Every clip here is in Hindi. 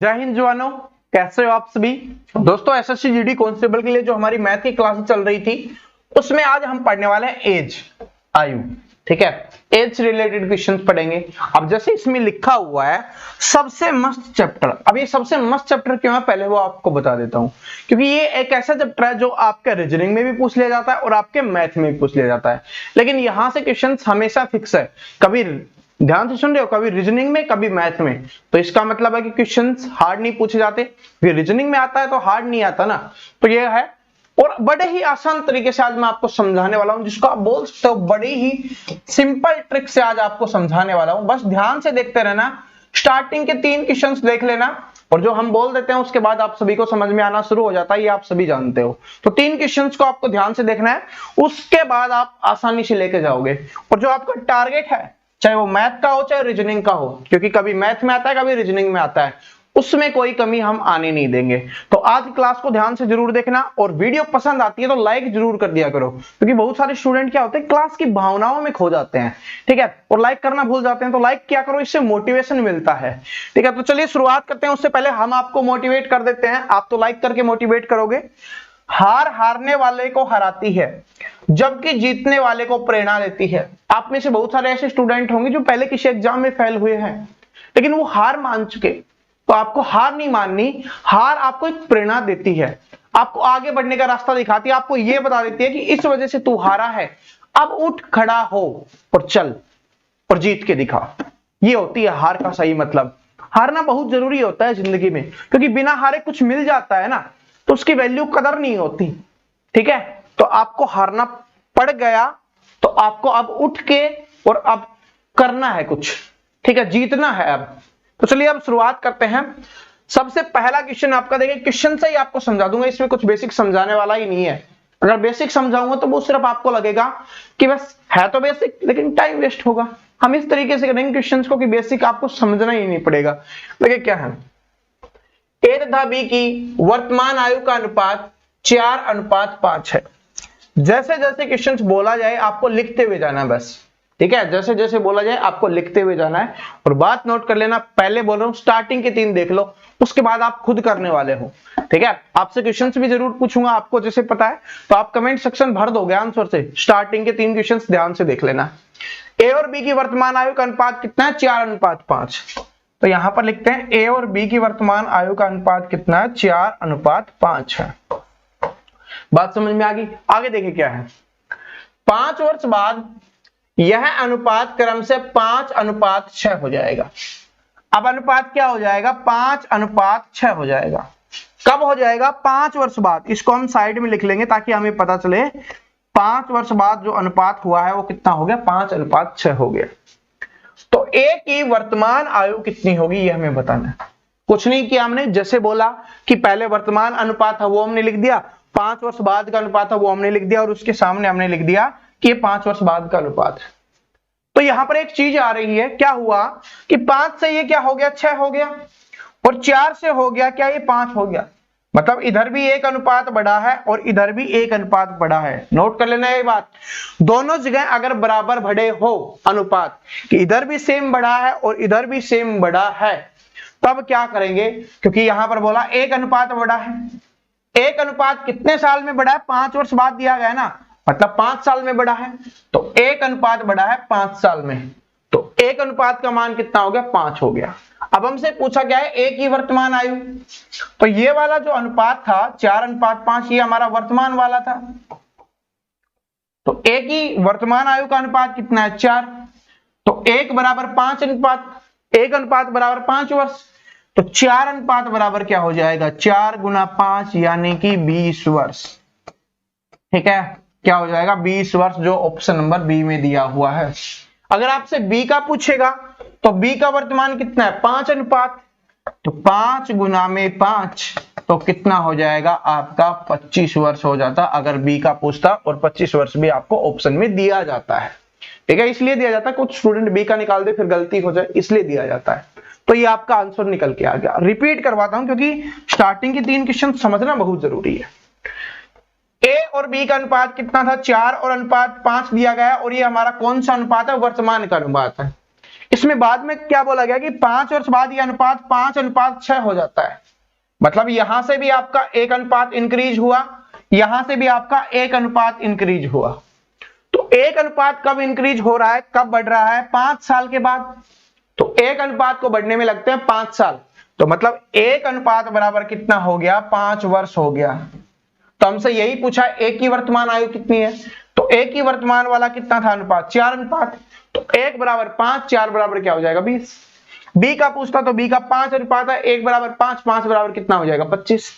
जय हिंद जवानों, कैसे हो आप सभी दोस्तों। एसएससी जीडी कांस्टेबल के लिए जो हमारी मैथ की क्लास चल रही थी उसमें आज हम पढ़ने वाले हैं एज, आयु। ठीक है, एज से रिलेटेड क्वेश्चंस पढ़ेंगे। अब जैसे इसमें लिखा हुआ है सबसे मस्त चैप्टर। अब ये सबसे मस्त चैप्टर क्यों है पहले वो आपको बता देता हूं, क्योंकि ये एक ऐसा चैप्टर है जो आपके रीजनिंग में भी पूछ लिया जाता है और आपके मैथ में भी पूछ लिया जाता है। लेकिन यहां से क्वेश्चंस हमेशा फिक्स है, कभी ध्यान से सुन रहे हो, कभी रीजनिंग में कभी मैथ में। तो इसका मतलब है कि क्वेश्चंस हार्ड नहीं पूछे जाते, फिर रीजनिंग में आता है तो हार्ड नहीं आता ना। तो ये है, और बड़े ही आसान तरीके से आज मैं आपको समझाने वाला हूं, जिसको आप बोल सकते हो बड़ी ही सिंपल ट्रिक से आज आपको समझाने वाला हूं। बस ध्यान से देखते रहना, स्टार्टिंग के 3 क्वेश्चंस देख लेना और जो हम बोल देते हैं उसके बाद आप सभी को समझ में आना शुरू हो जाता है, ये आप सभी जानते हो। तो 3 क्वेश्चंस को आपको ध्यान से देखना है, उसके बाद आप आसानी से लेके जाओगे। और जो आपका टारगेट है, चाहे वो मैथ का हो चाहे रीजनिंग का हो, क्योंकि कभी मैथ में आता है कभी रीजनिंग में आता है, उसमें कोई कमी हम आने नहीं देंगे। तो आज क्लास को ध्यान से जरूर देखना, और वीडियो पसंद आती है तो लाइक जरूर कर दिया करो, क्योंकि बहुत सारे स्टूडेंट क्या होते हैं क्लास की भावनाओं में खो जाते हैं। ठीक है, और लाइक करना भूल जाते हैं, तो लाइक क्या करो, इससे मोटिवेशन मिलता है। ठीक है, तो चलिए शुरुआत करते हैं। उससे पहले हम आपको मोटिवेट कर देते हैं, आप तो लाइक करके मोटिवेट करोगे। हार हारने वाले को हराती है, जबकि जीतने वाले को प्रेरणा देती है। आप में से बहुत सारे ऐसे स्टूडेंट होंगे जो पहले किसी एग्जाम में फेल हुए हैं, लेकिन वो हार मान चुके। तो आपको हार नहीं माननी, हार आपको एक प्रेरणा देती है, आपको आगे बढ़ने का रास्ता दिखाती है, आपको यह बता देती है कि इस वजह से तू हारा है, अब उठ खड़ा हो और चल और जीत के दिखा। ये होती है हार का सही मतलब। हारना बहुत जरूरी होता है जिंदगी में, क्योंकि बिना हारे कुछ मिल जाता है ना, तो उसकी वैल्यू कदर नहीं होती। ठीक है, तो आपको हारना पड़ गया तो आपको अब उठ के और अब करना है कुछ। ठीक है, जीतना है अब। तो चलिए अब शुरुआत करते हैं। सबसे पहला क्वेश्चन आपका देखिए, क्वेश्चन से ही आपको समझा दूंगा, इसमें कुछ बेसिक समझाने वाला ही नहीं है। अगर बेसिक समझाऊंगा तो वो सिर्फ आपको लगेगा कि बस है तो बेसिक, लेकिन टाइम वेस्ट होगा। हम इस तरीके से करेंगे क्वेश्चंस को कि बेसिक आपको समझना ही नहीं पड़ेगा। देखिए क्या है, ए तथा बी की वर्तमान आयु का अनुपात 4:5 है। जैसे जैसे क्वेश्चंस बोला जाए आपको लिखते हुए जाना है बस। ठीक है, जैसे जैसे बोला जाए आपको लिखते हुए जाना है। और बात नोट कर लेना, पहले बोल रहा हूं स्टार्टिंग के 3 देख लो, उसके बाद आप खुद करने वाले हो। ठीक है, आपसे क्वेश्चंस भी जरूर पूछूंगा, आपको जैसे पता है तो आप कमेंट सेक्शन भर दोगे आंसर से। स्टार्टिंग के 3 क्वेश्चंस ध्यान से देख लेना। ए और बी की वर्तमान आयु का अनुपात कितना है? 4:5। तो यहां पर लिखते हैं ए और बी की वर्तमान आयु का अनुपात कितना है? 4:5 है। बात समझ में आ गई? आगे देखिए क्या है, 5 वर्ष बाद यह अनुपात क्रम से 5:6 हो जाएगा। अब अनुपात क्या हो जाएगा? 5:6 हो जाएगा। कब हो जाएगा? 5 वर्ष बाद। इसको हम साइड में लिख लेंगे ताकि हमें पता चले 5 वर्ष बाद जो अनुपात हुआ है वो कितना हो गया? 5:6 हो गया। तो ए की वर्तमान आयु कितनी होगी ये हमें बताना है। कुछ नहीं किया हमने, जैसे बोला कि पहले वर्तमान अनुपात है वो हमने लिख दिया, 5 वर्ष बाद का अनुपात है वो हमने लिख दिया, और उसके सामने हमने लिख दिया कि ये 5 वर्ष बाद का अनुपात है। तो यहां पर एक चीज आ रही है, क्या हुआ कि 5 से ये क्या हो गया? 6 हो गया, और 4 से हो गया क्या? ये 5 हो गया। मतलब इधर भी एक अनुपात बढ़ा है और इधर भी एक अनुपात बढ़ा है। नोट कर लेना ये बात, दोनों जगह अगर बराबर बढ़े हो अनुपात, कि इधर भी सेम बढ़ा है और इधर भी सेम बढ़ा है, तब क्या करेंगे? क्योंकि यहां पर बोला एक अनुपात बढ़ा है। एक अनुपात कितने साल में बढ़ा है? 5 वर्ष बाद दिया गया ना, मतलब 5 साल में बढ़ा है। तो एक अनुपात बढ़ा है 5 साल में, तो एक अनुपात का मान कितना हो गया? 5 हो गया। अब हमसे पूछा गया है ए की वर्तमान आयु, तो ये वाला जो अनुपात था 4:5, ये हमारा वर्तमान वाला था। तो ए की वर्तमान आयु का अनुपात कितना है? 4। तो 1 बराबर 5 अनुपात, 1 अनुपात बराबर 5 वर्ष। तो 4 अनुपात बराबर क्या हो जाएगा? 4 × 5 यानी कि 20 वर्ष। ठीक है, क्या हो जाएगा? 20 वर्ष, जो ऑप्शन नंबर बी में दिया हुआ है। अगर आपसे बी का पूछेगा तो बी का वर्तमान कितना है? 5 अनुपात, तो 5 × 5 तो कितना हो जाएगा आपका? 25 वर्ष हो जाता अगर बी का पूछता, और 25 वर्ष भी आपको ऑप्शन में दिया जाता है। ठीक है, इसलिए दिया जाता है, कुछ स्टूडेंट बी का निकाल दे फिर गलती हो जाए, इसलिए दिया जाता है। तो ये आपका आंसर निकल के आ गया। रिपीट करवाता हूं क्योंकि स्टार्टिंग के 3 क्वेश्चन समझना बहुत जरूरी है। ए और बी का अनुपात कितना था? 4 और अनुपात 5 दिया गया, और ये हमारा कौन सा अनुपात है? वर्तमान का अनुपात है। इसमें बाद में क्या बोला गया कि 5 वर्ष बाद ये अनुपात 5:6 हो जाता है। मतलब यहां से भी आपका 1 अनुपात इंक्रीज हुआ, यहां से भी आपका 1 अनुपात इंक्रीज हुआ। तो 1 अनुपात कब इंक्रीज हो रहा है, कब बढ़ रहा है, 5 साल के बाद। तो 1 अनुपात को बढ़ने में लगते हैं 5 साल, तो मतलब 1 अनुपात बराबर कितना हो गया, 5 वर्ष हो गया। तो हमसे यही पूछा एक की वर्तमान आयु कितनी है, तो एक की वर्तमान वाला कितना था अनुपात, 4 अनुपात। तो 1 बराबर 5, 4 बराबर क्या हो जाएगा 20। बी का पूछता तो बी का 5 अनुपात है, 1 बराबर 5, 5 बराबर कितना हो जाएगा 25।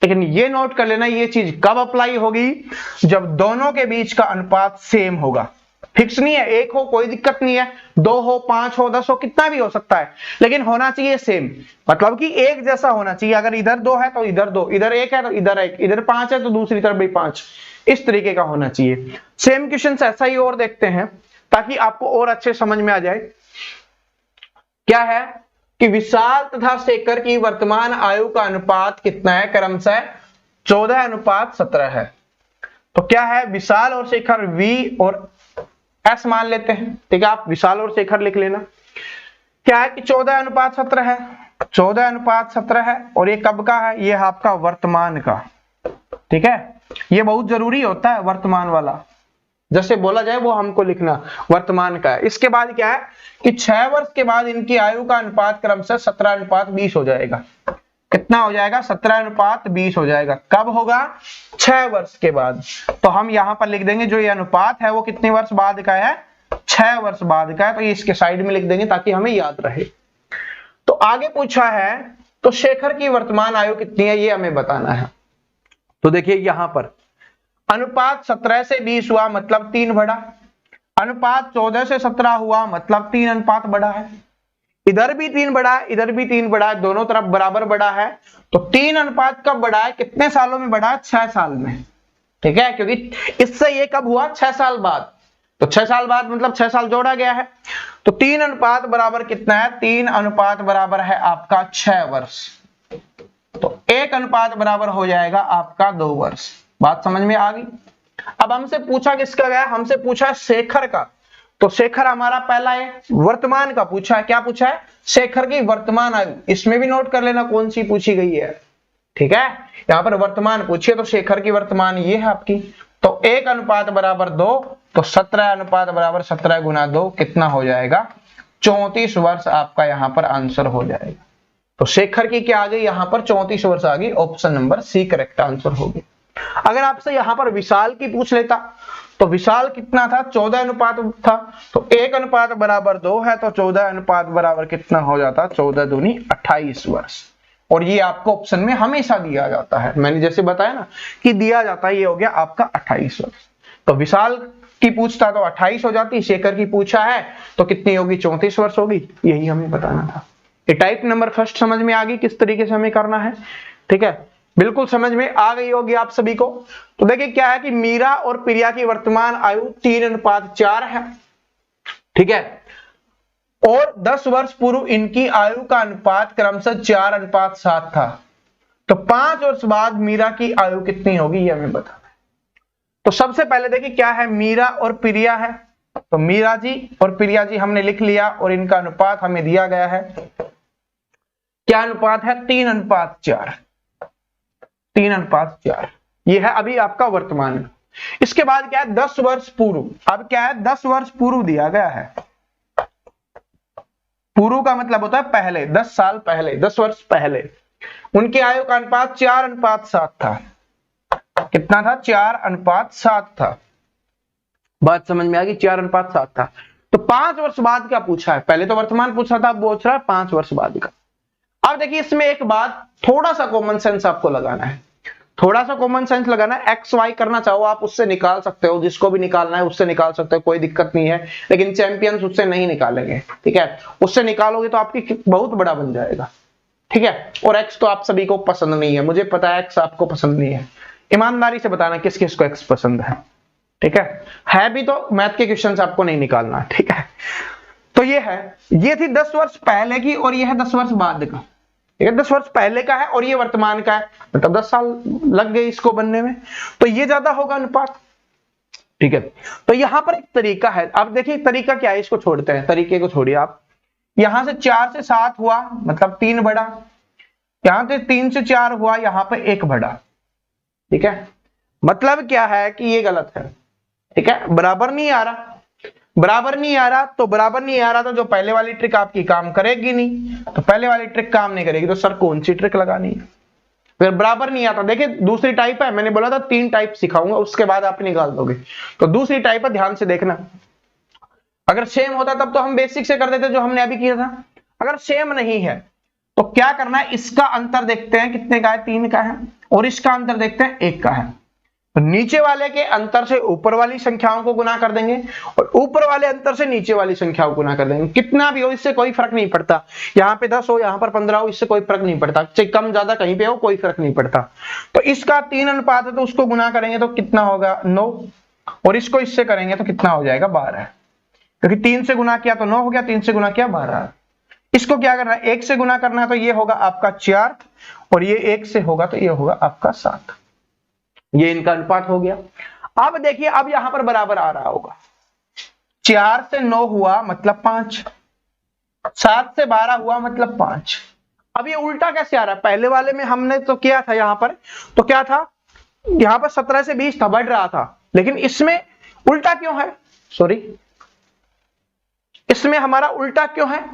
लेकिन ये नोट कर लेना, ये चीज कब अप्लाई होगी, जब दोनों के बीच का अनुपात सेम होगा। फिक्स नहीं है, 1 हो कोई दिक्कत नहीं है, 2 हो, 5 हो, 10 हो, कितना भी हो सकता है, लेकिन होना चाहिए सेम। मतलब कि एक जैसा होना चाहिए। अगर इधर 2 है तो इधर 2, इधर 1 है तो इधर 1, इधर 5 है तो दूसरी तरफ भी 5, इस तरीके का होना चाहिए। सेम क्वेश्चन ऐसा ही और देखते हैं ताकि आपको और अच्छे समझ में आ जाए। क्या है कि विशाल तथा शेखर की वर्तमान आयु का अनुपात कितना है, क्रमशः 14:17 है। तो क्या है, विशाल और शेखर V और S मान लेते हैं, ठीक है, आप विशाल और शेखर लिख लेना। क्या है कि 14:17 है, 14:17 है, और ये कब का है, ये आपका वर्तमान का, ठीक है। ये बहुत जरूरी होता है वर्तमान वाला, जैसे बोला जाए वो हमको लिखना वर्तमान का है। इसके बाद क्या है कि 6 वर्ष के बाद इनकी आयु का अनुपात क्रमशः 17:20 हो जाएगा। कितना हो जाएगा, 17:20 हो जाएगा। कब होगा, 6 वर्ष के बाद। तो हम यहां पर लिख देंगे जो ये अनुपात है वो कितने वर्ष बाद का है, 6 वर्ष बाद का है। तो ये इसके साइड में लिख देंगे ताकि हमें याद रहे। तो आगे पूछा है तो शेखर की वर्तमान आयु कितनी है, ये हमें बताना है। तो देखिए यहां पर अनुपात 17 से 20 हुआ मतलब 3 बढ़ा, अनुपात 14 से 17 हुआ मतलब 3 अनुपात बढ़ा है। इधर भी 3 बढ़ा है, इधर भी 3 बढ़ा है, दोनों तरफ बराबर बढ़ा है। तो 3 अनुपात कब बढ़ा है, कितने सालों में बढ़ा है, 6 साल में, ठीक है। क्योंकि इससे ये कब हुआ, 6 साल बाद। तो 6 साल बाद मतलब 6 साल जोड़ा गया है। तो 3 अनुपात बराबर कितना है, 3 अनुपात बराबर है आपका 6 वर्ष। तो 1 अनुपात बराबर हो जाएगा आपका 2 वर्ष। बात समझ में आ गई। अब हमसे पूछा किसका गया, हमसे पूछा है शेखर का। तो शेखर हमारा पहला है, वर्तमान का पूछा है। क्या पूछा है, शेखर की वर्तमान आयु। इसमें भी नोट कर लेना कौन सी पूछी गई है, ठीक है। यहां पर वर्तमान पूछी है, तो शेखर की वर्तमान ये है आपकी। तो 1 अनुपात बराबर 2, तो 17 अनुपात बराबर 17 गुना 2 कितना हो जाएगा, 34 वर्ष आपका यहां पर आंसर हो जाएगा। तो शेखर की क्या आ गई, यहां पर 34 वर्ष आ गई। Option number C correct answer होगी। अगर आपसे यहां पर विशाल की पूछ लेता तो विशाल कितना था, 14 अनुपात था। तो 1 अनुपात बराबर 2 है, तो 14 अनुपात बराबर कितना हो जाता, 14 दूनी 28 वर्ष। और ये आपको ऑप्शन में हमेशा दिया जाता है, मैंने जैसे बताया ना कि दिया जाता है। ये हो गया आपका 28 वर्ष। तो विशाल की पूछता तो 28 हो जाती, शेखर की पूछा है तो कितनी होगी, 34 वर्ष होगी। यही हमें बताना था। ये टाइप नंबर फर्स्ट समझ में आ गई किस तरीके से हमें करना है, ठीक है। बिल्कुल समझ में आ गई होगी आप सभी को। तो देखिए क्या है कि मीरा और प्रिया की वर्तमान आयु 3:4 है, ठीक है। और 10 वर्ष पूर्व इनकी आयु का अनुपात क्रमशः 4:7 था। तो 5 वर्ष बाद मीरा की आयु कितनी होगी, ये हमें बताना है। तो सबसे पहले देखिए क्या है, मीरा और प्रिया है। तो मीरा जी और प्रिया जी हमने लिख लिया, और इनका अनुपात हमें दिया गया है। क्या अनुपात है, 3:4, 3:4। ये है अभी आपका वर्तमान। इसके बाद क्या है, 10 वर्ष पूर्व। अब क्या है, 10 वर्ष पूर्व दिया गया है। पूर्व का मतलब होता है पहले, 10 साल पहले, 10 वर्ष पहले उनकी आयु का अनुपात 4:7 था। कितना था, 4:7 था। बात समझ में आ गई, 4:7 था। तो 5 वर्ष बाद क्या पूछा है, पहले तो वर्तमान पूछा था, अब पूछ रहा है 5 वर्ष बाद का। अब देखिए इसमें एक बात, थोड़ा सा कॉमन सेंस आपको लगाना है, थोड़ा सा कॉमन सेंस लगाना है। एक्स वाई करना चाहो आप उससे निकाल सकते हो, जिसको भी निकालना है उससे निकाल सकते हो, कोई दिक्कत नहीं है। लेकिन चैंपियंस उससे नहीं निकालेंगे, ठीक है। उससे निकालोगे तो आपकी बहुत बड़ा बन जाएगा, ठीक है। और एक्स तो आप सभी को पसंद नहीं है, मुझे पता है एक्स आपको पसंद नहीं है। ईमानदारी से बताना किस किस को एक्स पसंद है, ठीक है भी तो मैथ के क्वेश्चन आपको नहीं निकालना, ठीक है। तो ये है, ये थी 10 वर्ष पहले की, और ये है 10 वर्ष बाद का। ठीक है, 10 वर्ष पहले का है और ये वर्तमान का है, मतलब 10 साल लग गए इसको बनने में। तो ये ज्यादा होगा अनुपात, ठीक है। तो यहां पर एक तरीका है, अब देखिए तरीका क्या है, इसको छोड़ते हैं, तरीके को छोड़िए आप। यहां से 4 से 7 हुआ मतलब 3 बढ़ा, यहां से 3 से 4 हुआ, यहां पे 1 बढ़ा। ठीक है, मतलब क्या है कि ये गलत है। ठीक है, बराबर नहीं आ रहा, बराबर नहीं आ रहा, तो बराबर नहीं आ रहा तो जो पहले वाली ट्रिक आपकी काम करेगी नहीं, तो पहले वाली ट्रिक काम नहीं करेगी तो सर कौन सी ट्रिक लगानी है। फिर बराबर नहीं आता, देखिए दूसरी टाइप है, मैंने बोला था 3 टाइप सिखाऊंगा उसके बाद आप निकाल दोगे। तो दूसरी टाइप है, ध्यान से देखना। अगर सेम होता तब तो हम बेसिक से कर देते जो हमने अभी किया था। अगर सेम नहीं है तो क्या करना है, इसका अंतर देखते हैं कितने का है, 3 का है, और इसका अंतर देखते हैं 1 का है। तो नीचे वाले के अंतर से ऊपर वाली संख्याओं को गुना कर देंगे और ऊपर वाले अंतर से नीचे वाली संख्याओं को गुना कर देंगे। कितना भी हो इससे कोई फर्क नहीं पड़ता, यहाँ पे 10 हो यहाँ पर 15 हो, इससे कोई फर्क नहीं पड़ता, चाहे कम ज्यादा कहीं पे हो कोई फर्क नहीं पड़ता। तो इसका 3 अनुपात है तो उसको गुना करेंगे तो कितना होगा 9, और इसको इससे करेंगे तो कितना हो जाएगा 12, क्योंकि 3 से गुना किया तो 9 हो गया, 3 से गुना किया 12। इसको क्या करना है, 1 से गुना करना है तो ये होगा आपका 4, और ये 1 से होगा तो ये होगा आपका 7। ये इनका अनुपात हो गया। अब देखिए अब यहां पर बराबर आ रहा होगा, 4 से 9 हुआ मतलब 5, 7 से 12 हुआ मतलब 5। अब ये उल्टा कैसे आ रहा है, पहले वाले में हमने तो किया था यहां पर, तो क्या था यहां पर 17 से 20 था, बढ़ रहा था, लेकिन इसमें उल्टा क्यों है, सॉरी इसमें हमारा उल्टा क्यों है,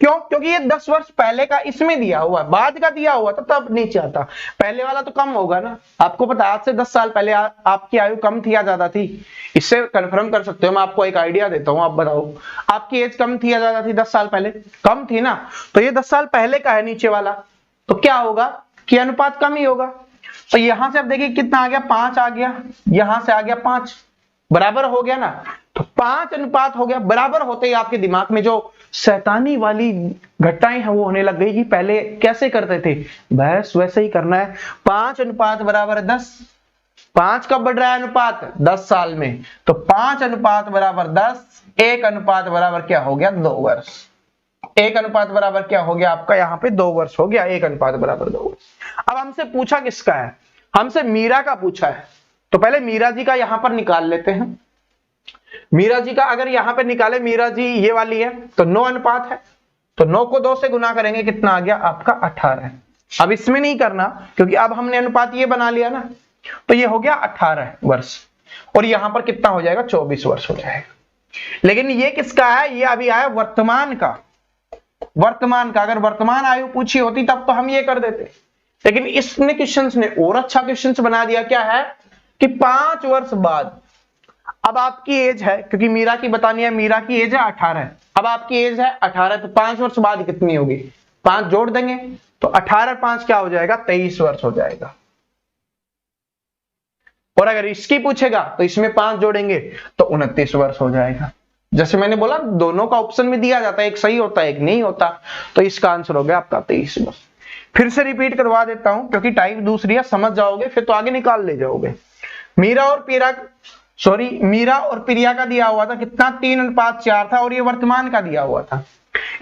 क्यों, क्योंकि ये 10 वर्ष पहले का इसमें दिया हुआ, बाद का दिया हुआ तो तब नीचे आता। पहले वाला तो कम होगा ना, आपको पता है आज से 10 साल पहले आपकी आयु कम थी या ज्यादा थी, इससे कंफर्म कर सकते हो, मैं आपको एक आइडिया देता हूं, आप बताओ आपकी एज कम थी या ज्यादा थी 10 साल पहले, कम थी ना, तो ये 10 साल पहले का है नीचे वाला, तो क्या होगा कि अनुपात कम ही होगा। तो यहां से अब देखिए कितना आ गया, 5 आ गया, यहां से आ गया 5, बराबर हो गया ना, तो 5 अनुपात हो गया। बराबर होते ही आपके दिमाग में जो शैतानी वाली घटनाएं हैं वो होने लग गई कि पहले कैसे करते थे, बस वैसे ही करना है। 5 अनुपात बराबर 10, 5 कब बढ़ रहा है अनुपात, 10 साल में, तो 5 अनुपात बराबर 10, 1 अनुपात बराबर क्या हो गया 2 वर्ष, 1 अनुपात बराबर क्या हो गया आपका यहाँ पे 2 वर्ष हो गया, 1 अनुपात बराबर 2 वर्ष। अब हमसे पूछा किसका है, हमसे मीरा का पूछा है, तो पहले मीरा जी का यहां पर निकाल लेते हैं। मीरा जी का अगर यहां पे निकाले, मीरा जी ये वाली है तो 9 अनुपात है, तो 9 को 2 से गुना करेंगे कितना आ गया आपका 18। अब इसमें नहीं करना क्योंकि अब हमने अनुपात ये बना लिया ना, तो ये हो गया 18 वर्ष, और यहां पर कितना हो जाएगा 24 वर्ष हो जाएगा। लेकिन ये किसका है, ये अभी आया वर्तमान का, वर्तमान का। अगर वर्तमान आयु पूछी होती तब तो हम ये कर देते, लेकिन इसने क्वेश्चंस ने और अच्छा क्वेश्चंस बना दिया, क्या है कि 5 वर्ष बाद अब आपकी एज है, क्योंकि मीरा की बतानी है, मीरा की एज है 18, अब आपकी एज है 18, तो 5 वर्ष बाद कितनी होगी, 5 जोड़ देंगे तो 18 5 क्या हो जाएगा 23 वर्ष हो जाएगा। और अगर इसकी पूछेगा तो इसमें 5 जोड़ेंगे तो 29 वर्ष हो जाएगा। जैसे मैंने बोला दोनों का ऑप्शन में दिया जाता है, एक सही होता है एक नहीं होता, तो इसका आंसर हो गया आपका 23 वर्ष। फिर से रिपीट करवा देता हूं क्योंकि टाइप दूसरी है, समझ जाओगे फिर तो आगे निकाल ले जाओगे। मीरा और प्रिया का दिया हुआ था कितना 3 अनुपात 4 था, और ये वर्तमान का दिया हुआ था।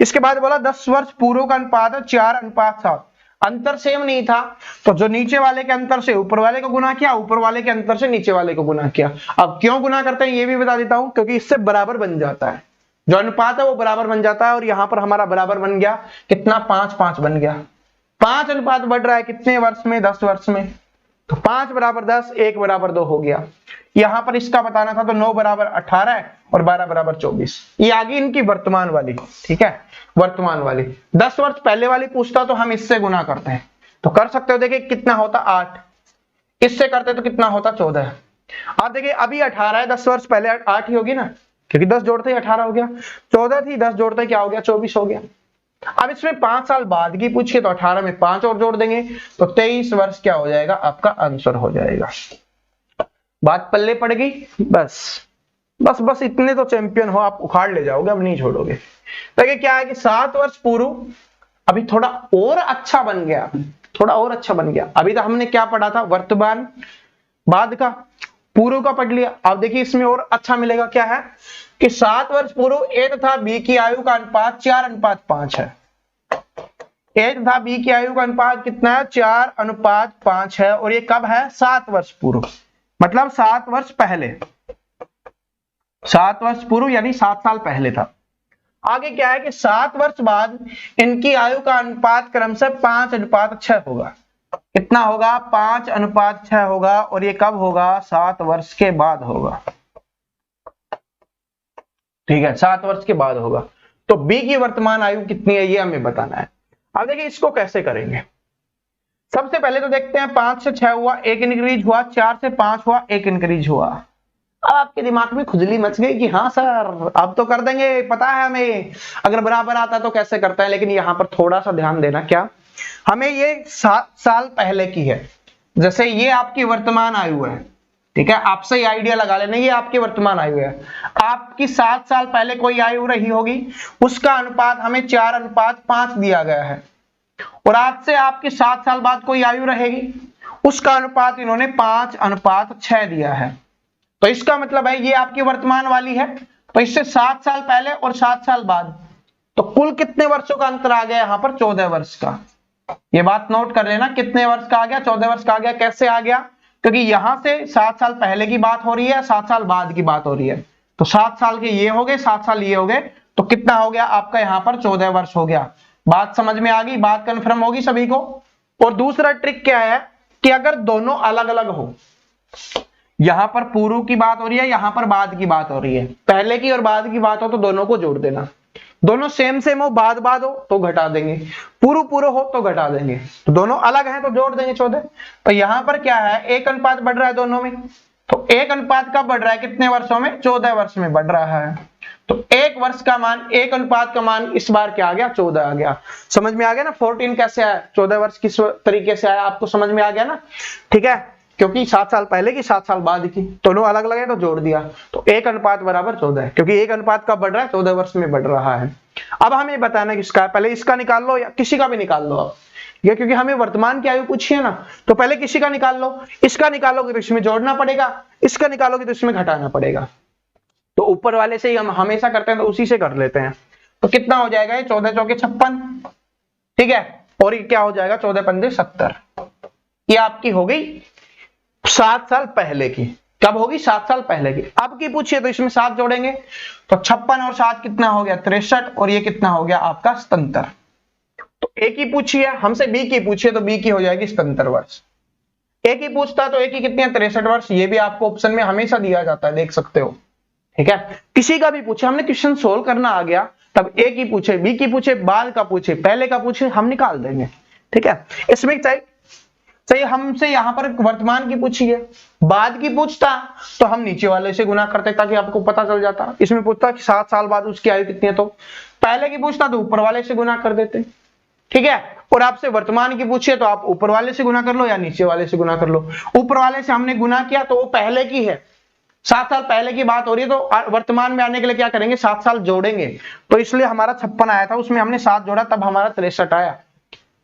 इसके बाद बोला 10 वर्ष पूर्व का अनुपात है 4 अनुपात 7, अंतर सेम नहीं था, तो जो नीचे वाले के अंतर से ऊपर वाले को गुना किया, ऊपर वाले के अंतर से नीचे वाले को गुना किया। अब क्यों गुना करते हैं ये भी बता देता हूं, क्योंकि इससे बराबर बन जाता है, जो अनुपात है वो बराबर बन जाता है, और यहां पर हमारा बराबर बन गया कितना 5 5 बन गया। 5 अनुपात बढ़ रहा है कितने वर्ष में, 10 वर्ष में, तो 5 बराबर 10, 1 बराबर 2 हो गया। यहां पर इसका बताना था तो 9 बराबर 18 और 12 बराबर 24। ये आगे इनकी वर्तमान वाली, ठीक है, वर्तमान वाली। 10 वर्ष पहले वाली पूछता तो हम इससे गुना करते हैं, तो कर सकते हो, देखिए कितना होता 8, इससे करते तो कितना होता 14। आप देखिए अभी 18 है, 10 वर्ष पहले 8 ही होगी ना, क्योंकि 10 जोड़ते ही 18 हो गया, 14 थी 10 जोड़ते क्या हो गया 24 हो गया। अब इसमें 5 साल बाद की पूछिए तो 18 में 5 और जोड़ देंगे तो 23 वर्ष क्या हो जाएगा आपका आंसर हो जाएगा। बात पल्ले पड़ गई, बस इतने तो चैंपियन हो आप, उखाड़ ले जाओगे, अब नहीं छोड़ोगे। देखिए क्या है कि 7 वर्ष पूर्व अभी थोड़ा और अच्छा बन गया, थोड़ा और अच्छा बन गया। अभी तो हमने क्या पढ़ा था, वर्तमान, बाद का, पूर्व का पढ़ लिया। अब देखिए इसमें और अच्छा मिलेगा, क्या है कि 7 वर्ष पूर्व ए तथा बी की आयु का अनुपात 4 अनुपात 5 है। ए तथा बी की आयु का अनुपात कितना है 4 अनुपात 5 है, और ये कब है 7 वर्ष पूर्व, मतलब 7 वर्ष पहले। 7 वर्ष पूर्व यानी 7 साल पहले था। आगे क्या है कि 7 वर्ष बाद इनकी आयु का अनुपात क्रमशः 5:6 होगा। कितना होगा? 5:6 होगा। और ये कब होगा? 7 वर्ष के बाद होगा। ठीक है, 7 वर्ष के बाद होगा। तो बी की वर्तमान आयु कितनी है ये हमें बताना है। अब देखिए इसको कैसे करेंगे। सबसे पहले तो देखते हैं 5 से 6 हुआ, 1 इंक्रीज हुआ, 4 से 5 हुआ, 1 इंक्रीज हुआ। अब आपके दिमाग में खुजली मच गई कि हाँ सर अब तो कर देंगे, पता है हमें, अगर बराबर आता तो कैसे करते हैं। लेकिन यहां पर थोड़ा सा ध्यान देना, क्या हमें ये 7 साल पहले की है। जैसे ये आपकी वर्तमान आयु है, ठीक है, आपसे ये आइडिया लगा लेना, ये आपकी वर्तमान आयु है। आपकी 7 साल पहले कोई आयु रही होगी, उसका अनुपात हमें 4:5 दिया गया है। और आज से आपकी 7 साल बाद कोई आयु रहेगी, उसका अनुपात इन्होंने 5:6 दिया है। तो इसका मतलब है ये आपकी वर्तमान वाली है, तो इससे 7 साल पहले और 7 साल बाद, तो कुल कितने वर्षों का अंतर आ गया यहां पर? 14 वर्ष का। ये बात नोट कर लेना, कितने वर्ष का आ गया? 14 वर्ष का आ गया। कैसे आ गया? क्योंकि यहां से 7 साल पहले की बात हो रही है, 7 साल बाद की बात हो रही है। तो 7 साल के ये हो गए, 7 साल ये हो गए, तो कितना हो गया आपका यहां पर? 14 वर्ष हो गया। बात समझ में आ गई? बात कंफर्म होगी सभी को। और दूसरा ट्रिक क्या है कि अगर दोनों अलग अलग हो, यहां पर पूर्व की बात हो रही है, यहां पर बाद की बात हो रही है, पहले की और बाद की बात हो तो दोनों को जोड़ देना। दोनों सेम हो, बाद हो तो घटा देंगे, पूर्व हो तो घटा देंगे। तो दोनों अलग हैं तो जोड़ देंगे 14। तो यहां पर क्या है? 1 अनुपात बढ़ रहा है दोनों में। तो 1 अनुपात कब बढ़ रहा है? कितने वर्षों में? 14 वर्ष में बढ़ रहा है। तो 1 वर्ष का मान, 1 अनुपात का मान इस बार क्या आ गया? 14 आ गया। समझ में आ गया ना 14 कैसे आया, 14 वर्ष किस तरीके से आया, आपको समझ में आ गया ना? ठीक है, क्योंकि 7 साल पहले की 7 साल बाद की, दोनों अलग अलग है तो जोड़ दिया। तो 1 अनुपात बराबर 14 है, क्योंकि 1 अनुपात कब बढ़ रहा है? 14 वर्ष में बढ़ रहा है। अब हमें बताना किसका है, पहले इसका निकाल लो या किसी का भी निकाल लो आप, ये क्योंकि हमें वर्तमान की आयु पूछी है ना, तो पहले किसी का निकाल लो। इसका निकालोगे तो इसमें जोड़ना पड़ेगा, इसका निकालोगे तो इसमें घटाना पड़ेगा। तो ऊपर वाले से ही हम हमेशा करते हैं तो उसी से कर लेते हैं। तो कितना हो जाएगा? ये 14 चौके 56, ठीक है, और ये क्या हो जाएगा? 14 पंजे 70। ये आपकी हो गई 7 साल पहले की। कब होगी? 7 साल पहले की। अब की पूछिए तो इसमें 7 जोड़ेंगे तो 56 और 7 कितना हो गया? 63, और ये कितना हो गया आपका? 77। तो ए की पूछिए हमसे, बी की पूछिए तो बी की हो जाएगी 77 वर्ष। ए की पूछता तो ए की कितनी है? 63 वर्ष। ये भी आपको ऑप्शन में हमेशा दिया जाता है, देख सकते हो, ठीक है। किसी का भी पूछे, हमने क्वेश्चन सोल्व करना आ गया तब ए की पूछे, बी की पूछे, बाद का पूछे, पहले का पूछे, हम निकाल देंगे, ठीक है। इसमें चाहिए हमसे यहां पर वर्तमान की पूछी है, बाद की पूछता तो हम नीचे वाले से गुना करते ताकि आपको पता चल जाता। इसमें पूछता कि 7 साल बाद उसकी आयु कितनी है, तो पहले की पूछता तो ऊपर वाले से गुना कर देते, ठीक है। और आपसे वर्तमान की पूछिए तो आप ऊपर वाले से गुना कर लो या नीचे वाले से गुना कर लो। ऊपर वाले से हमने गुना किया तो वो पहले की है, 7 साल पहले की बात हो रही है, तो वर्तमान में आने के लिए क्या करेंगे? 7 साल जोड़ेंगे। तो इसलिए हमारा 56 आया था, उसमें हमने 7 जोड़ा तब हमारा 63 आया,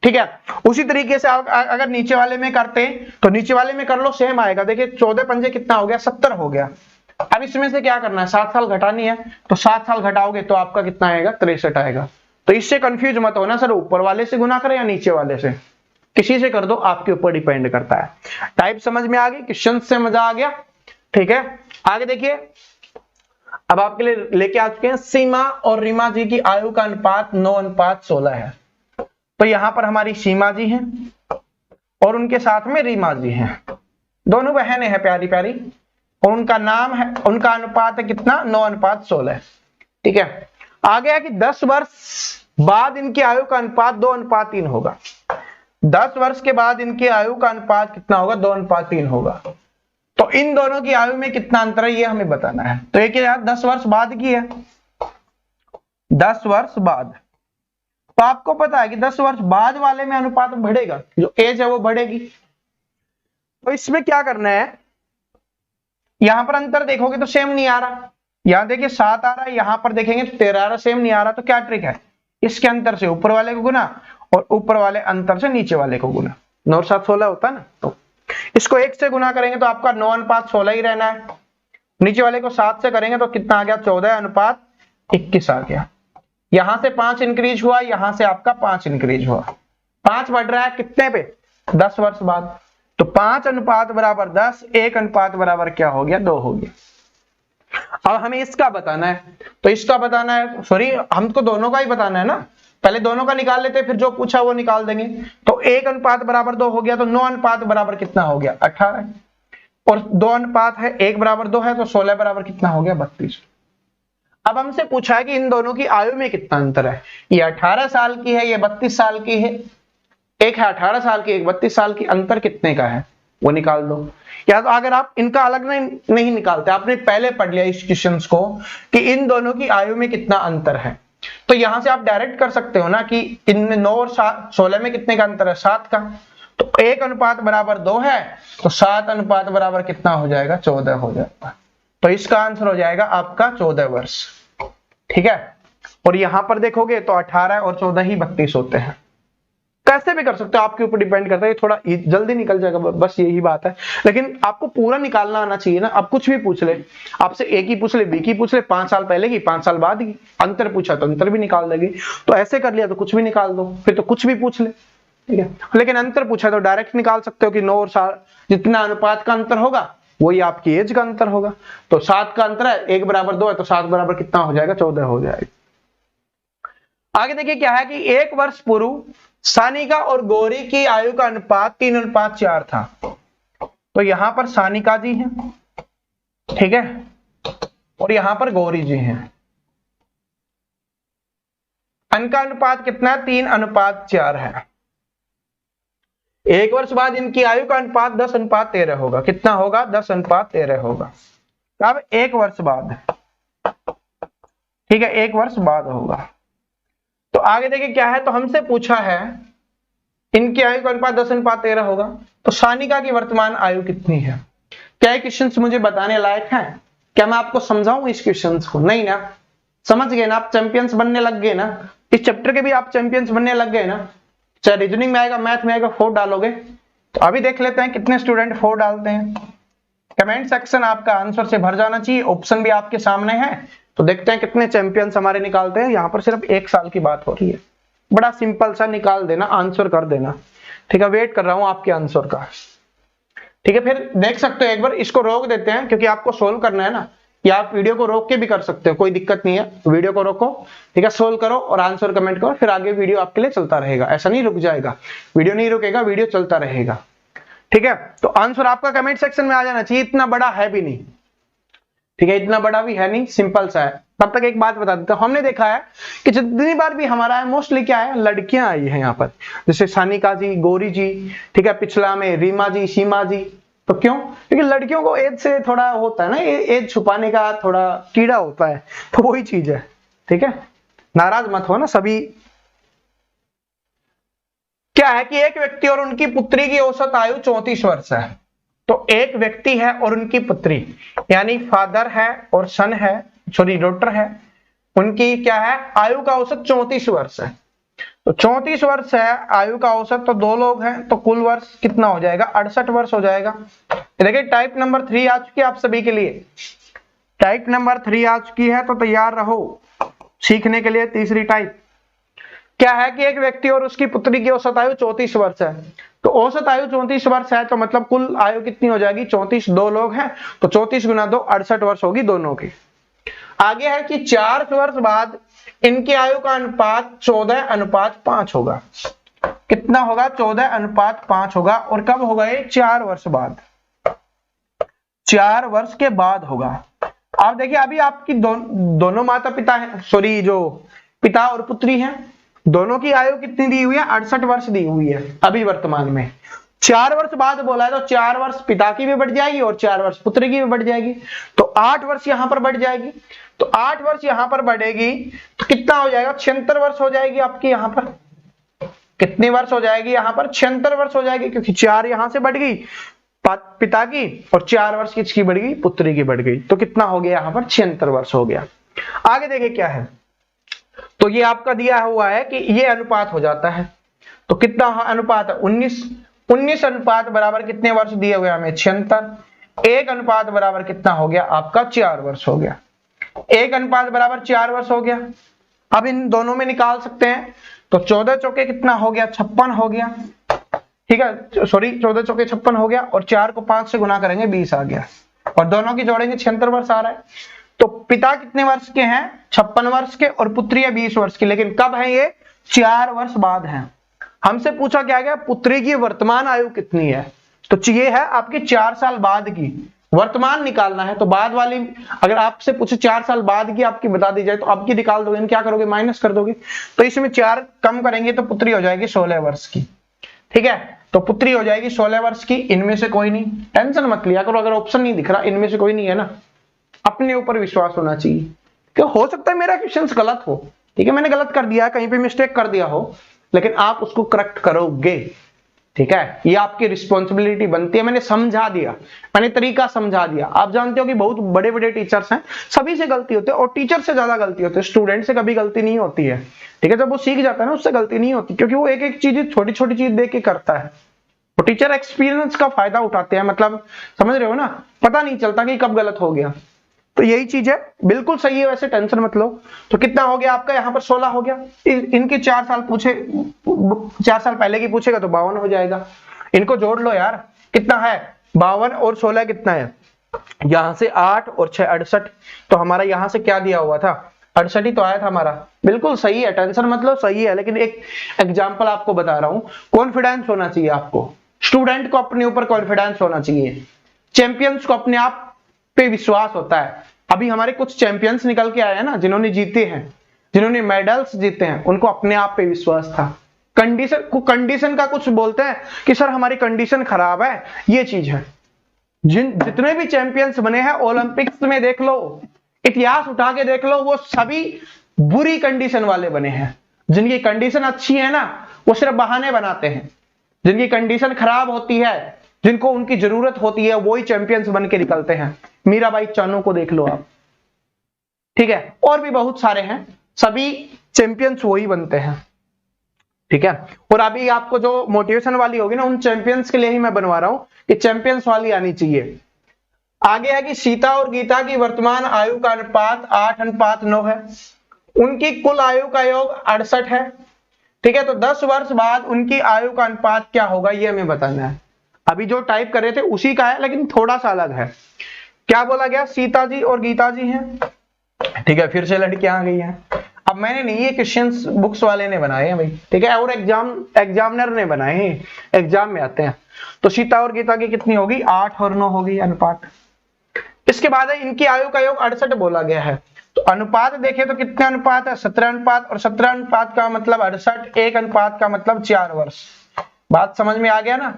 ठीक है। उसी तरीके से अगर नीचे वाले में करते तो नीचे वाले में कर लो, सेम आएगा। देखिए 14 पंजे कितना हो गया? 70 हो गया। अब इसमें से क्या करना है? 7 साल घटानी है, तो 7 साल घटाओगे तो आपका कितना आएगा? 63 आएगा। तो इससे कंफ्यूज मत होना सर ऊपर वाले से गुना करें या नीचे वाले से, किसी से कर दो, आपके ऊपर डिपेंड करता है। टाइप समझ में आ गई, क्वेश्चन से मजा आ गया, ठीक है। आगे देखिए, अब आपके लिए लेके आ चुके हैं सीमा और रीमा जी की आयु का अनुपात 9:16 है। तो यहां पर हमारी सीमा जी हैं और उनके साथ में रीमा जी हैं, दोनों बहनें हैं प्यारी प्यारी, और उनका नाम है, उनका अनुपात है कितना? 9:16, ठीक है। आ गया कि 10 वर्ष बाद इनकी आयु का अनुपात 2:3 होगा। 10 वर्ष के बाद इनकी आयु का अनुपात कितना होगा? 2:3 होगा। तो इन दोनों की आयु में कितना अंतर है ये हमें बताना है। तो एक 10 वर्ष बाद की है, 10 वर्ष बाद, तो आपको पता है कि 10 वर्ष बाद वाले में अनुपात बढ़ेगा, जो एज है वो बढ़ेगी। तो इसमें क्या करना है, यहां पर अंतर देखोगे तो सेम नहीं आ रहा, यहां देखिए 7 आ रहा है, यहां पर देखेंगे तो 13 आ रहा, सेम नहीं आ रहा। तो क्या ट्रिक है? इसके अंतर से ऊपर वाले को गुना और ऊपर वाले अंतर से नीचे वाले को गुना। 9 और 7 16 होता है ना, तो इसको 1 से गुना करेंगे तो आपका 9:16 ही रहना है। नीचे वाले को 7 से करेंगे तो कितना आ गया? 14:21 आ गया। यहां से 5 इंक्रीज हुआ, यहां से आपका 5 इंक्रीज हुआ। 5 बढ़ रहा है कितने पे? 10 वर्ष बाद। तो 5 अनुपात बराबर 10, 1 अनुपात बराबर क्या हो गया? 2 हो गया। अब हमें इसका बताना है, तो इसका बताना है, सॉरी हमको दोनों का ही बताना है ना, पहले दोनों का निकाल लेते हैं, फिर जो पूछा वो निकाल देंगे। तो 1 अनुपात बराबर 2 हो गया, तो 9 अनुपात बराबर कितना हो गया 18, और 2 अनुपात है 1 बराबर 2 है, तो 16 बराबर कितना हो गया 32। अब हमसे पूछा है कि इन दोनों की आयु में कितना अंतर है, ये 18 साल की है, ये 32 साल की है, एक है 18 साल की, एक 32 साल की, अंतर कितने का है वो निकाल दो। या तो अगर आप इनका अलग नहीं निकालते, आपने पहले पढ़ लिया इस क्वेश्चन को कि इन दोनों की आयु में कितना अंतर है, तो यहां से आप डायरेक्ट कर सकते हो ना कि इनमें 9 और 16 में कितने का अंतर है 7 का, तो 1 अनुपात बराबर 2 है, तो 7 अनुपात बराबर कितना हो जाएगा 14 हो जाएगा। तो इसका आंसर हो जाएगा आपका 14 वर्ष। ठीक है, और यहां पर देखोगे तो 18 और 14 ही 32 होते हैं। कैसे भी कर सकते हो, आपके ऊपर डिपेंड करता है, थोड़ा जल्दी निकल जाएगा, बस यही बात है, लेकिन आपको पूरा निकालना आना चाहिए ना। अब कुछ भी पूछ ले, आपसे ए की पूछ ले, बी की पूछ ले, 5 साल पहले की, 5 साल बाद की, अंतर पूछा तो अंतर भी निकाल देगी, तो ऐसे कर लिया तो कुछ भी निकाल दो, फिर तो कुछ भी पूछ ले। ठीक है, लेकिन अंतर पूछा तो डायरेक्ट निकाल सकते हो कि 9 और 7 जितना अनुपात का अंतर होगा वही आपकी एज का अंतर होगा। तो 7 का अंतर है, 1 बराबर 2 है, तो 7 बराबर कितना हो जाएगा 14 हो जाएगा। आगे देखिए क्या है कि 1 वर्ष पूर्व सानिका और गौरी की आयु का अनुपात 3:4 था, तो यहां पर सानिका जी हैं, ठीक है, और यहां पर गौरी जी हैं, इनका अनुपात कितना है 3:4 है। 1 वर्ष बाद इनकी आयु का अनुपात 10:13 होगा, कितना होगा 10:13 होगा। अब 1 वर्ष बाद, ठीक है, 1 वर्ष बाद होगा। तो आगे देखिए क्या है, तो हमसे पूछा है इनकी आयु का अनुपात 10:13 होगा, तो सानिका की वर्तमान आयु कितनी है। क्या ये क्वेश्चंस मुझे बताने लायक हैं? क्या मैं आपको समझाऊं इस क्वेश्चंस को? नहीं ना, समझ गए ना, आप चैंपियंस बनने लग गए ना, इस चैप्टर के भी आप चैंपियंस बनने लग गए ना। चाहे रीजनिंग में आएगा, मैथ में आएगा, 4 डालोगे। तो अभी देख लेते हैं कितने स्टूडेंट 4 डालते हैं। कमेंट सेक्शन आपका आंसर से भर जाना चाहिए, ऑप्शन भी आपके सामने है, तो देखते हैं कितने चैंपियंस हमारे निकालते हैं। यहाँ पर सिर्फ 1 साल की बात हो रही है, बड़ा सिंपल सा निकाल देना, आंसर कर देना। ठीक है, वेट कर रहा हूं आपके आंसर का। ठीक है, फिर देख सकते हो, एक बार इसको रोक देते हैं क्योंकि आपको सोल्व करना है ना, या आप वीडियो को रोक के भी कर सकते हो, कोई दिक्कत नहीं है। वीडियो को रोको, ठीक है, सोल्व करो और आंसर कमेंट करो, फिर आगे वीडियो आपके लिए चलता रहेगा, ऐसा नहीं रुक जाएगा, वीडियो नहीं रुकेगा, वीडियो चलता रहेगा। ठीक है, तो आंसर आपका कमेंट सेक्शन में आ जाना चाहिए, इतना बड़ा है भी नहीं, ठीक है, इतना बड़ा भी है नहीं, सिंपल सा है। तब तक एक बात बता देता हूं, हमने देखा है कि जितनी बार भी हमारा है मोस्टली क्या है, लड़कियां आई है यहाँ पर, जैसे सानिका जी, गौरी जी, ठीक है, पिछला में रीमा जी, सीमा जी। तो क्यों? क्योंकि लड़कियों को एज से थोड़ा होता है ना, एज छुपाने का थोड़ा कीड़ा होता है, तो वही चीज है। ठीक है, नाराज मत हो ना सभी। क्या है कि एक व्यक्ति और उनकी पुत्री की औसत आयु 34 वर्ष है। तो एक व्यक्ति है और उनकी पुत्री, यानी फादर है और सन है, सॉरी डॉटर है, उनकी क्या है आयु का औसत 34 वर्ष है। तो 34 वर्ष है आयु का औसत, तो 2 लोग हैं, तो कुल वर्ष कितना हो जाएगा 68 वर्ष हो जाएगा। देखिए टाइप नंबर 3 आ चुकी है आप सभी के लिए, टाइप नंबर 3 आ चुकी है, तो तैयार रहो सीखने के लिए तीसरी टाइप। क्या है कि एक व्यक्ति और उसकी पुत्री की औसत आयु 34 वर्ष है, तो औसत आयु 34 वर्ष है, तो मतलब कुल आयु कितनी हो जाएगी 34, 2 लोग हैं, तो 34 गुना 2 68 वर्ष होगी दोनों की। आगे है कि 4 वर्ष बाद इनकी आयु का अनुपात 14:5 होगा। कितना होगा 14:5 होगा, और कब होगा ये 4 वर्ष बाद, 4 वर्ष के बाद होगा। आप देखिए अभी आपकी दोनों माता पिता है, सॉरी जो पिता और पुत्री हैं, दोनों की आयु कितनी दी हुई है 68 वर्ष दी हुई है अभी वर्तमान में। 4 वर्ष बाद बोला है, तो 4 वर्ष पिता की भी बढ़ जाएगी और 4 वर्ष पुत्री की भी बढ़ जाएगी, तो 8 वर्ष यहां पर बढ़ जाएगी। तो 8 वर्ष यहां पर बढ़ेगी तो कितना हो जाएगा 76 वर्ष हो जाएगी आपकी। यहां पर कितनी वर्ष हो जाएगी, यहां पर 76 वर्ष हो जाएगी, क्योंकि 4 यहां से बढ़ गई पिता की और 4 वर्ष किसकी बढ़ गई, पुत्री की बढ़ गई, तो कितना हो गया यहां पर 76 वर्ष हो गया। आगे देखिए क्या है, तो ये आपका दिया हुआ है कि ये अनुपात हो जाता है, तो कितना अनुपात है 19 अनुपात बराबर कितने वर्ष दिए हुए हमें 76, 1 अनुपात बराबर कितना हो गया आपका 4 वर्ष हो गया, 1 अनुपात बराबर 4 वर्ष हो गया। अब इन दोनों में निकाल सकते हैं, तो 14 चौके कितना हो गया 56 हो गया, ठीक है, सॉरी 14 चौके 56 हो गया, और 4 को 5 से गुना करेंगे 20 आ गया, और दोनों की जोड़ेंगे 76 वर्ष आ रहा है। तो पिता कितने वर्ष के हैं? 56 वर्ष के, और पुत्री है 20 वर्ष की। लेकिन कब है ये? 4 वर्ष बाद है। हमसे पूछा क्या गया? पुत्री की वर्तमान आयु कितनी है? तो ये है आपकी 4 साल बाद की। वर्तमान निकालना है तो बाद वाली, अगर आपसे पूछे 4 साल बाद की आपकी बता दी जाए तो आपकी निकाल दोगे, क्या करोगे? माइनस कर दोगे। तो इसमें 4 कम करेंगे तो पुत्री हो जाएगी 16 वर्ष की। ठीक है, तो पुत्री हो जाएगी 16 वर्ष की। इनमें से कोई नहीं, टेंशन मत लिया करो अगर ऑप्शन नहीं दिख रहा, इनमें से कोई नहीं है ना। अपने ऊपर विश्वास होना चाहिए कि हो सकता है मेरा क्वेश्चन गलत हो, ठीक है, मैंने गलत कर दिया, कहीं पे मिस्टेक कर दिया हो, लेकिन आप उसको करेक्ट करोगे। ठीक है, ये आपकी रिस्पॉन्सिबिलिटी बनती है। मैंने समझा दिया, मैंने तरीका समझा दिया। आप जानते हो कि बहुत बड़े बड़े टीचर्स हैं, सभी से गलती होती है, और टीचर से ज्यादा गलती होती है, स्टूडेंट से कभी गलती नहीं होती है। ठीक है, जब वो सीख जाता है ना उससे गलती नहीं होती, क्योंकि वो एक एक चीज, छोटी छोटी चीज देख के करता है। वो टीचर एक्सपीरियंस का फायदा उठाते हैं, मतलब समझ रहे हो ना, पता नहीं चलता कि कब गलत हो गया। तो यही चीज है, बिल्कुल सही है, वैसे टेंशन मत लो। तो कितना हो गया आपका? यहाँ पर 16 हो गया। इनके 4 साल पूछे, 4 साल पहले की पूछेगा तो 52 हो जाएगा। इनको जोड़ लो यार, कितना है? 52 और 16 कितना है? यहां से 8 और 6 68। तो हमारा यहां से क्या दिया हुआ था? 68 ही तो आया था हमारा। बिल्कुल सही है, टेंशन मत लो, सही है। लेकिन एक एग्जाम्पल आपको बता रहा हूं, कॉन्फिडेंस होना चाहिए आपको। स्टूडेंट को अपने ऊपर कॉन्फिडेंस होना चाहिए। चैंपियंस को अपने आप पे विश्वास होता है। अभी हमारे कुछ चैंपियंस निकल के आए हैं ना, जिन्होंने जीते हैं, जिन्होंने मेडल्स जीते हैं, उनको अपने आप पे विश्वास था। कंडीशन का कुछ बोलते हैं कि सर हमारी कंडीशन खराब है, ये चीज है। जितने भी चैंपियंस बने हैं ओलंपिक्स में, देख लो, इतिहास उठा के देख लो, वो सभी बुरी कंडीशन वाले बने हैं। जिनकी कंडीशन अच्छी है ना, वो सिर्फ बहाने बनाते हैं। जिनकी कंडीशन खराब होती है, जिनको उनकी जरूरत होती है, वही चैंपियंस बन के निकलते हैं। मीराबाई चानू को देख लो आप। ठीक है, और भी बहुत सारे हैं, सभी चैंपियंस वही बनते हैं। ठीक है, और अभी आपको जो मोटिवेशन वाली होगी ना, उन चैंपियंस के लिए ही मैं बनवा रहा हूं कि चैंपियंस वाली आनी चाहिए। आगे है कि सीता और गीता की वर्तमान आयु का अनुपात 8:9 है। उनकी कुल आयु का योग 68 है। ठीक है, तो 10 वर्ष बाद उनकी आयु का अनुपात क्या होगा, ये हमें बताना है। अभी जो टाइप कर रहे थे उसी का है, लेकिन थोड़ा सा अलग है। क्या बोला गया? सीता जी और गीता जी हैं। ठीक है, फिर से लड़कियां आ गई हैं। अब मैंने नहीं, ये क्वेश्चंस बुक्स वाले ने बनाए हैं भाई। ठीक है, और एग्जामिनर ने बनाए हैं, एग्जाम में आते हैं। तो सीता और गीता की कितनी होगी? 8 और 9 होगी अनुपात। इसके बाद है इनकी आयु का योग 68 बोला गया है। तो अनुपात देखें तो कितने अनुपात है? 17 अनुपात, और 17 अनुपात का मतलब 68, 1 अनुपात का मतलब 4 वर्ष। बात समझ में आ गया ना?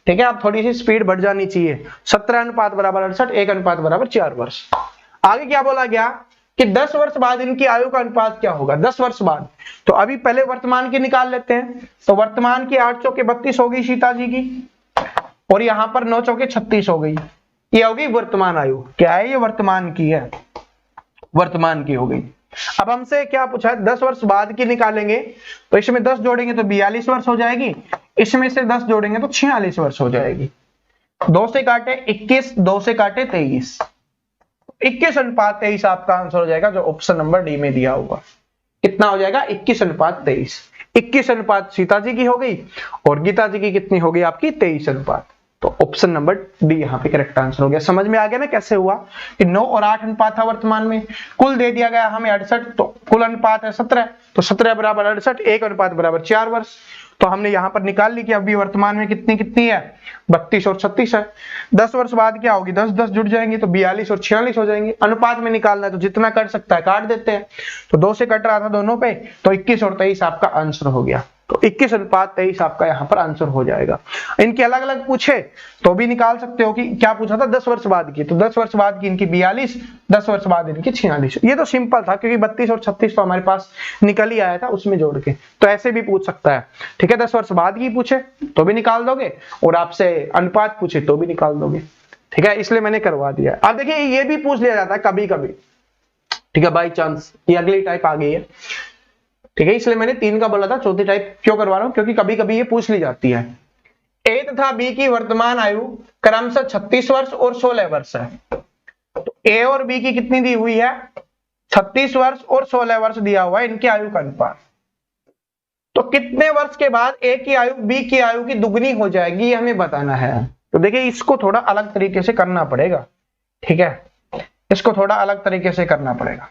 ठीक है, अब थोड़ी सी स्पीड बढ़ जानी चाहिए। 17 अनुपात बराबर 68, 1 अनुपात बराबर 4 वर्ष। आगे क्या बोला गया कि 10 वर्ष बाद इनकी आयु का अनुपात क्या होगा? 10 वर्ष बाद। तो अभी पहले वर्तमान की निकाल लेते हैं। तो वर्तमान की 8 चौके 32 हो गई सीता जी की, और यहां पर 9 चौके 36 हो गई। ये होगी वर्तमान आयु। क्या है? ये वर्तमान की है, वर्तमान की हो गई। अब हमसे क्या पूछा है? 10 वर्ष बाद की निकालेंगे, तो इसमें 10 जोड़ेंगे तो 42 वर्ष हो जाएगी, इसमें से 10 जोड़ेंगे तो 46 वर्ष हो जाएगी। 2 से काटे 21, 2 से काटे 23, 21:23 आपका आंसर हो जाएगा, जो ऑप्शन नंबर डी में दिया होगा। कितना हो जाएगा? 21:23। 21 अनुपात सीता जी की हो गई, और गीता जी की कितनी हो गई आपकी? 23 अनुपात। तो ऑप्शन नंबर डी यहाँ पे करेक्ट आंसर हो गया। समझ में आ गया ना कैसे हुआ कि 9 और 8 अनुपात था वर्तमान में, कुल दे दिया गया हमें 68, तो कुल अनुपात है 17, तो 17 बराबर 68, 1 अनुपात बराबर 4 वर्ष। तो हमने यहाँ पर निकाल ली कि अभी वर्तमान में कितनी है? 32 और 36 है। 10 वर्ष बाद क्या होगी? 10 जुड़ जाएंगे तो 42 और 46 हो जाएंगे। अनुपात में निकालना है तो जितना कट सकता है काट देते हैं। तो 2 से कट रहा था दोनों पे, तो 21 और 23 आपका आंसर हो गया। तो 21:23 आपका यहाँ पर आंसर हो जाएगा। इनके अलग अलग पूछे तो भी निकाल सकते हो कि क्या पूछा था 10 वर्ष बाद की, तो 10 वर्ष बाद की इनकी 42, 10 वर्ष बाद इनकी 46। ये तो सिंपल था क्योंकि 32 और 36 तो हमारे पास निकल ही आया था उसमें जोड़ के, तो ऐसे भी पूछ सकता है। ठीक है, 10 वर्ष बाद की पूछे तो भी निकाल दोगे, और आपसे अनुपात पूछे तो भी निकाल दोगे। ठीक है, इसलिए मैंने करवा दिया। अब देखिए ये भी पूछ लिया जाता है कभी कभी। ठीक है, बाई चांस ये अगली टाइप आ गई है। ठीक है, इसलिए मैंने 3 का बोला था, चौथी टाइप क्यों करवा रहा हूं? क्योंकि कभी कभी ये पूछ ली जाती है। ए तथा बी की वर्तमान आयु क्रमशः 36 वर्ष और 16 वर्ष है। तो ए और बी की कितनी दी हुई है? 36 वर्ष और 16 वर्ष दिया हुआ है इनकी आयु का अनुपात। तो कितने वर्ष के बाद ए की आयु बी की आयु की दुगनी हो जाएगी, ये हमें बताना है। तो देखिए इसको थोड़ा अलग तरीके से करना पड़ेगा। ठीक है, इसको थोड़ा अलग तरीके से करना पड़ेगा।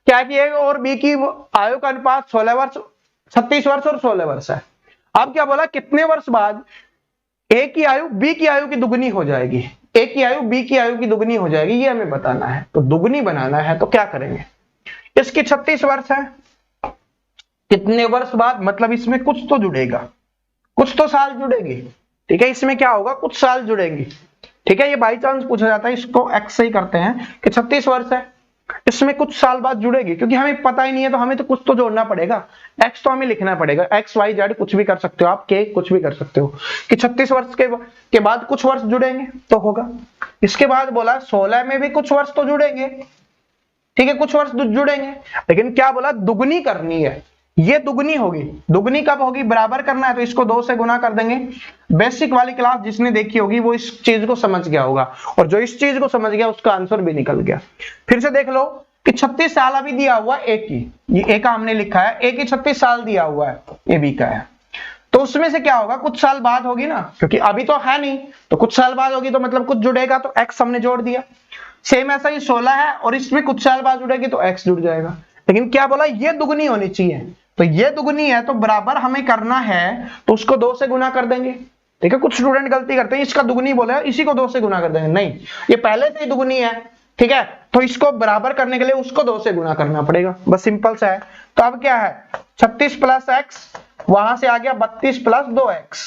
क्या है कि ए और बी की आयु का अनुपात 36 वर्ष और 16 वर्ष है। अब क्या बोला, कितने वर्ष बाद ए की आयु बी की आयु की दुगनी हो जाएगी, ए की आयु बी की आयु की दुगनी हो जाएगी, ये हमें बताना है। तो दुगनी बनाना है तो क्या करेंगे, इसकी 36 वर्ष है, कितने वर्ष बाद, मतलब इसमें कुछ तो जुड़ेगा, कुछ तो साल जुड़ेगी, ठीक है। इसमें क्या होगा, कुछ साल जुड़ेंगे, ठीक है। ये बाई चांस पूछा जाता है, इसको एक्स से ही करते हैं कि 36 वर्ष है, इसमें कुछ साल बाद जुड़ेगी, क्योंकि हमें पता ही नहीं है तो हमें तो कुछ तो जोड़ना पड़ेगा। एक्स तो हमें लिखना पड़ेगा, एक्स वाई जेड कुछ भी कर सकते हो आप, के कुछ भी कर सकते हो कि 36 वर्ष के बाद कुछ वर्ष जुड़ेंगे तो होगा। इसके बाद बोला 16 में भी कुछ वर्ष तो जुड़ेंगे, ठीक है, कुछ वर्ष जुड़ेंगे, लेकिन क्या बोला, दुगनी करनी है, ये दुगनी होगी। दुगनी कब होगी, बराबर करना है तो इसको 2 से गुना कर देंगे। बेसिक वाली क्लास जिसने देखी होगी वो इस चीज को समझ गया होगा, और जो इस चीज को समझ गया उसका आंसर भी निकल गया। फिर से देख लो कि 36 साल अभी दिया हुआ ए की, ये ए का हमने लिखा है, ए की 36 साल दिया हुआ है, ए बी का है, तो उसमें से क्या होगा, कुछ साल बाद होगी ना, क्योंकि अभी तो है नहीं, तो कुछ साल बाद होगी तो मतलब कुछ जुड़ेगा, तो एक्स हमने जोड़ दिया। सेम ऐसा ही 16 है और इसमें कुछ साल बाद जुड़ेगी तो एक्स जुड़ जाएगा। लेकिन क्या बोला, ये दुगनी होनी चाहिए, तो ये दुगनी है तो बराबर हमें करना है तो उसको 2 से गुना कर देंगे, ठीक है। कुछ स्टूडेंट गलती करते हैं, इसका दुगनी बोले इसी को 2 से गुना कर देंगे, नहीं, ये पहले से ही दुगनी है, ठीक है, तो इसको बराबर करने के लिए उसको 2 से गुना करना पड़ेगा, बस सिंपल सा है। तो अब क्या है, 36 प्लस एक्स, वहां से आ गया 32 प्लस 2x,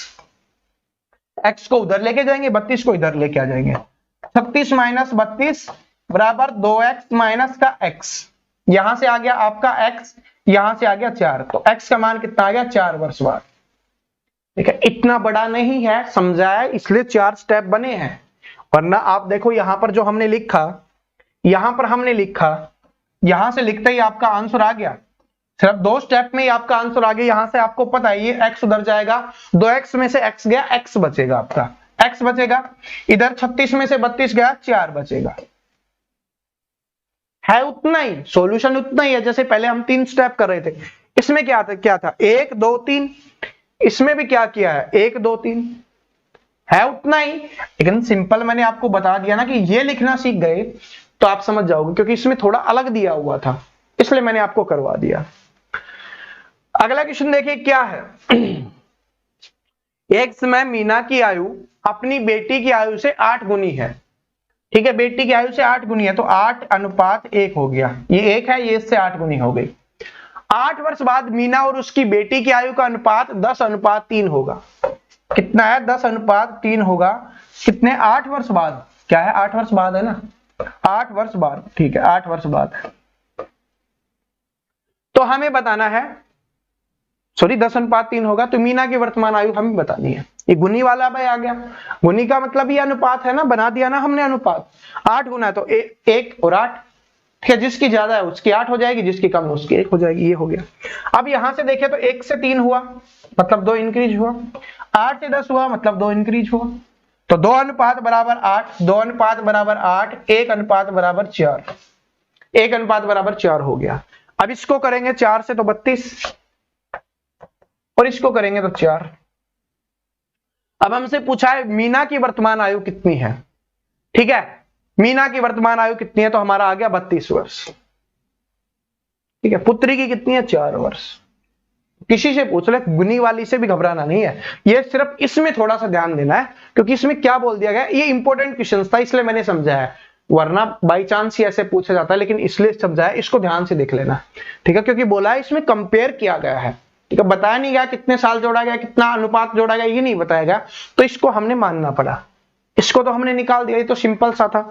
एक्स को उधर लेके जाएंगे, 32 को इधर लेके आ जाएंगे, 36 माइनस 32 बराबर 2x माइनस का x, यहां से आ गया आपका x, यहां से आ गया 4, तो x का मान कितना आ गया, 4 वर्ष बाद, ठीक है। इतना बड़ा नहीं है, समझाया, इसलिए 4 स्टेप बने हैं, वरना आप देखो यहां पर जो हमने लिखा, यहां पर हमने लिखा, यहां से लिखते ही आपका आंसर आ गया, सिर्फ 2 स्टेप में ही आपका आंसर आ गया। यहां से आपको पता है ये x उधर जाएगा, 2x में से x गया, x बचेगा आपका, x बचेगा, इधर 36 में से 32 गया, 4 बचेगा, है उतना ही, सॉल्यूशन उतना ही है जैसे पहले हम 3 स्टेप कर रहे थे। इसमें क्या था 1 2 3, इसमें भी क्या किया है 1 2 3, है उतना ही, लेकिन सिंपल मैंने आपको बता दिया ना कि ये लिखना सीख गए तो आप समझ जाओगे, क्योंकि इसमें थोड़ा अलग दिया हुआ था, इसलिए मैंने आपको करवा दिया। अगला क्वेश्चन देखिए क्या है, एक समय मीना की आयु अपनी बेटी की आयु से 8 गुनी है, ठीक है, बेटी की आयु से 8 गुनी है, तो 8:1 हो गया, ये 1 है, ये इससे 8 गुनी हो गई। 8 वर्ष बाद मीना और उसकी बेटी की आयु का अनुपात 10:3 होगा, कितना है, 10:3 होगा, कितने, 8 वर्ष बाद, क्या है, 8 वर्ष बाद है ना, 8 वर्ष बाद, ठीक है, 8 वर्ष बाद, तो हमें बताना है, सॉरी 10:3 होगा, तो मीना की वर्तमान आयु हमें बतानी है। ये गुनी वाला भाई आ गया, गुनी का मतलब ये अनुपात है ना, बना दिया ना हमने अनुपात, 8 गुना है तो 1 और 8, ठीक है, जिसकी ज्यादा है उसकी 8 हो जाएगी, जिसकी कम है उसकी 1 हो जाएगी, ये हो गया। अब यहां से देखें तो 1 से 3 हुआ मतलब 2 इंक्रीज हुआ, 8 से 10 हुआ मतलब 2 इंक्रीज हुआ, तो 2:8 2:8 1:4, 1:4 हो गया। अब इसको करेंगे 4 से तो 32 और इसको करेंगे तो 4। अब हमसे पूछा है मीना की वर्तमान आयु कितनी है, ठीक है, मीना की वर्तमान आयु कितनी है, तो हमारा आ गया 32 वर्ष, ठीक है। पुत्री की कितनी है, 4 वर्ष। किसी से पूछ ले, गुनी वाली से भी घबराना नहीं है, ये सिर्फ इसमें थोड़ा सा ध्यान देना है, क्योंकि इसमें क्या बोल दिया गया, ये इंपॉर्टेंट क्वेश्चन था इसलिए मैंने समझाया, वरना बाई चांस ही ऐसे पूछा जाता है, लेकिन इसलिए समझाया, इसको ध्यान से देख लेना, ठीक है, क्योंकि बोला है इसमें कंपेयर किया गया है, ठीक है, बताया नहीं गया कितने साल जोड़ा गया, कितना अनुपात जोड़ा गया, ये नहीं बताया गया, तो इसको हमने मानना पड़ा, इसको तो हमने निकाल दिया, ये तो सिंपल सा था,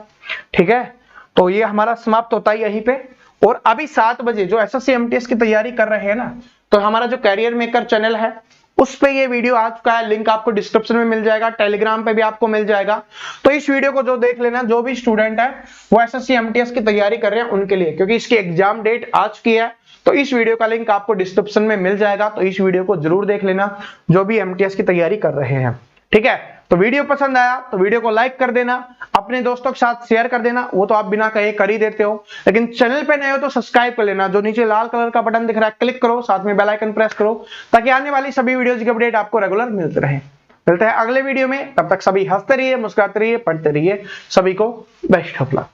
ठीक है। तो ये हमारा समाप्त होता है यहीं पे, और अभी 7 बजे जो एसएससी एमटीएस की तैयारी कर रहे हैं ना, तो हमारा जो कैरियर मेकर चैनल है उस पे ये वीडियो आ चुका है, लिंक आपको डिस्क्रिप्शन में मिल जाएगा, टेलीग्राम पे भी आपको मिल जाएगा, तो इस वीडियो को जो देख लेना, जो भी स्टूडेंट है वो एसएससी एमटीएस की तैयारी कर रहे हैं उनके लिए, क्योंकि इसकी एग्जाम डेट आ चुकी है, तो इस वीडियो का लिंक आपको डिस्क्रिप्शन में मिल जाएगा, तो इस वीडियो को जरूर देख लेना जो भी एमटीएस की तैयारी कर रहे हैं, ठीक है। तो वीडियो पसंद आया तो वीडियो को लाइक कर देना, अपने दोस्तों के साथ शेयर कर देना, वो तो आप बिना कहे कर ही देते हो, लेकिन चैनल पे नए हो तो सब्सक्राइब कर लेना, जो नीचे लाल कलर का बटन दिख रहा है क्लिक करो, साथ में बेल आइकन प्रेस करो, ताकि आने वाली सभी वीडियोस की अपडेट आपको रेगुलर मिलते रहे। मिलते हैं अगले वीडियो में, तब तक सभी हंसते रहिए, मुस्कुराते रहिए, पढ़ते रहिए, सभी को बेस्ट ऑफ लक।